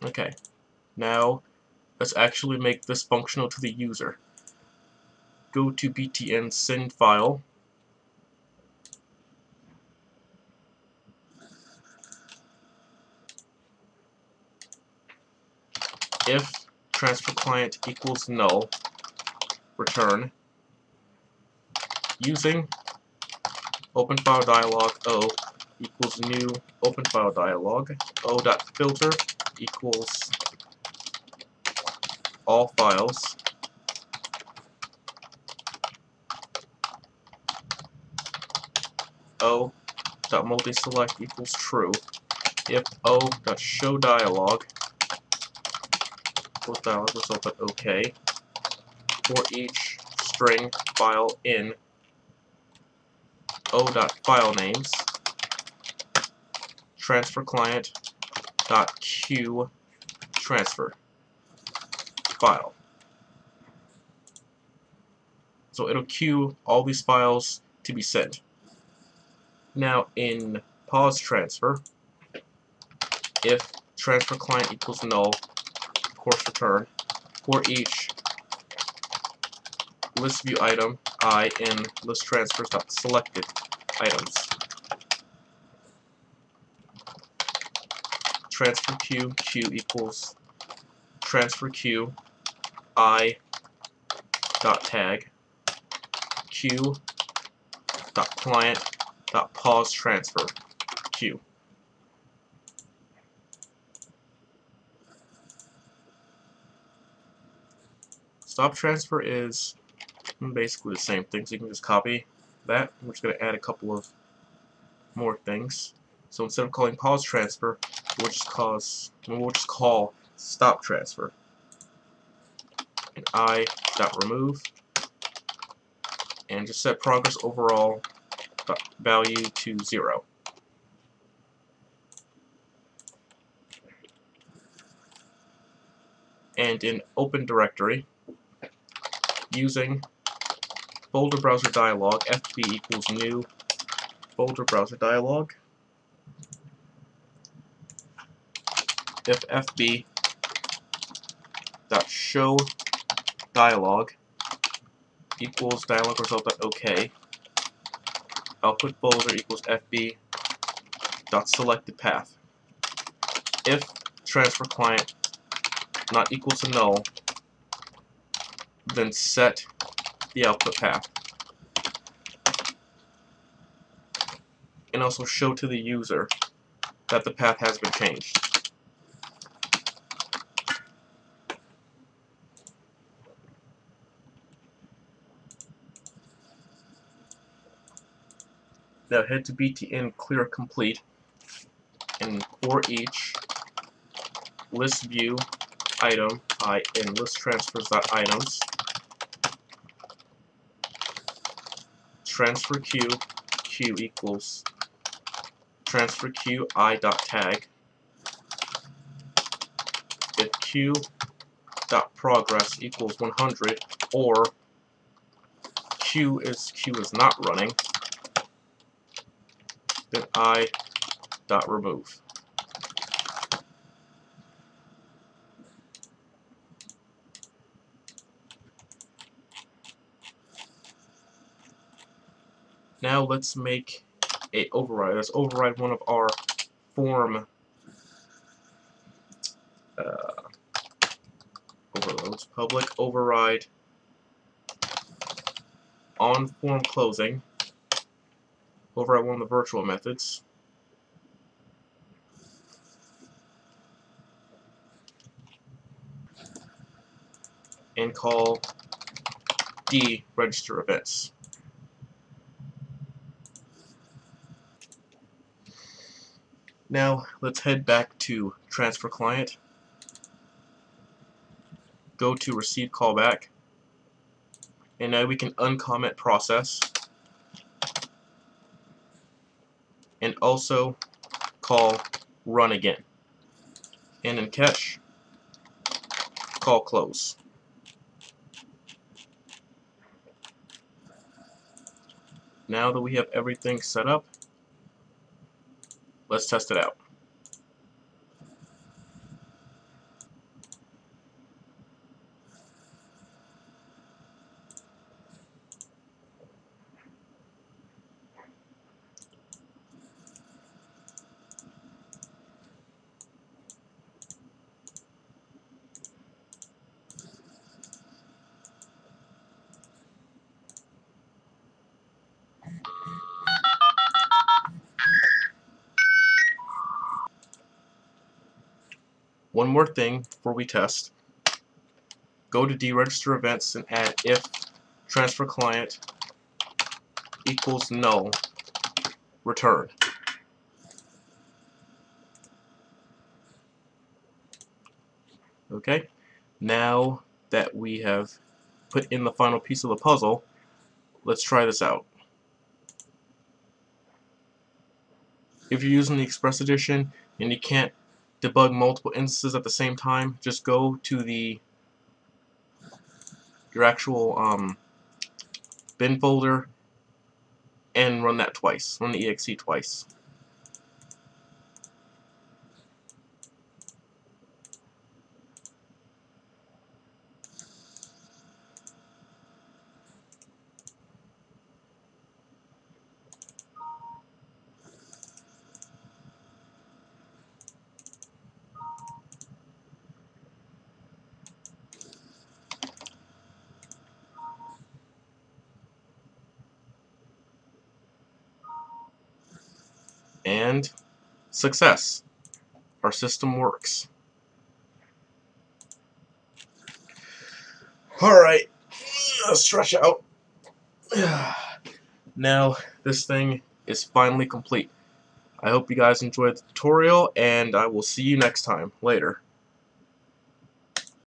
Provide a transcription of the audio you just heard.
Okay, now let's actually make this functional to the user. Go to btn send file. If transfer client equals null, return using open file dialog O equals new open file dialog O.filter equals all files O.multiselect equals true. If O.show dialog equals dialog result at OK, for each string file in O.filenames transfer client .q transfer file. So it'll queue all these files to be sent. Now in pause transfer, if transfer client equals null, of course return for each list view item I in list transfers.selected items. Transfer q equals transfer q I dot tag q dot client dot pause transfer q. Stop transfer is basically the same thing, so you can just copy that. We're just going to add a couple of more things. So instead of calling pause transfer, we'll just call stop transfer. And I.remove, and just set progress overall value to 0. And in open directory, using folder browser dialog, fb equals new folder browser dialog. If fb dot show dialog equals dialog result dot OK, output folder equals fb dot selected path. If transfer client not equal to null, then set the output path. And also show to the user that the path has been changed. Now head to btn clear complete, and for each list view item I in list transfers.items, transfer q equals transfer q I.tag. If q.progress equals 100, or q is not running, then I.remove. Now let's make a override. Let's override one of our form overloads. Public override on form closing. Override one of the virtual methods. And call register events. Now let's head back to transfer client. Go to receive callback. And now we can uncomment process. And also call run again. And in catch, call close. Now that we have everything set up, let's test it out. one more thing before we test. Go to deregister events and add if transfer client equals null, return. Okay, now that we have put in the final piece of the puzzle, let's try this out. If you're using the Express Edition and you can't debug multiple instances at the same time, just go to your actual bin folder and run that twice. Run the exe twice. And success. Our system works. Alright, let's stretch out. Now, this thing is finally complete. I hope you guys enjoyed the tutorial, and I will see you next time. Later.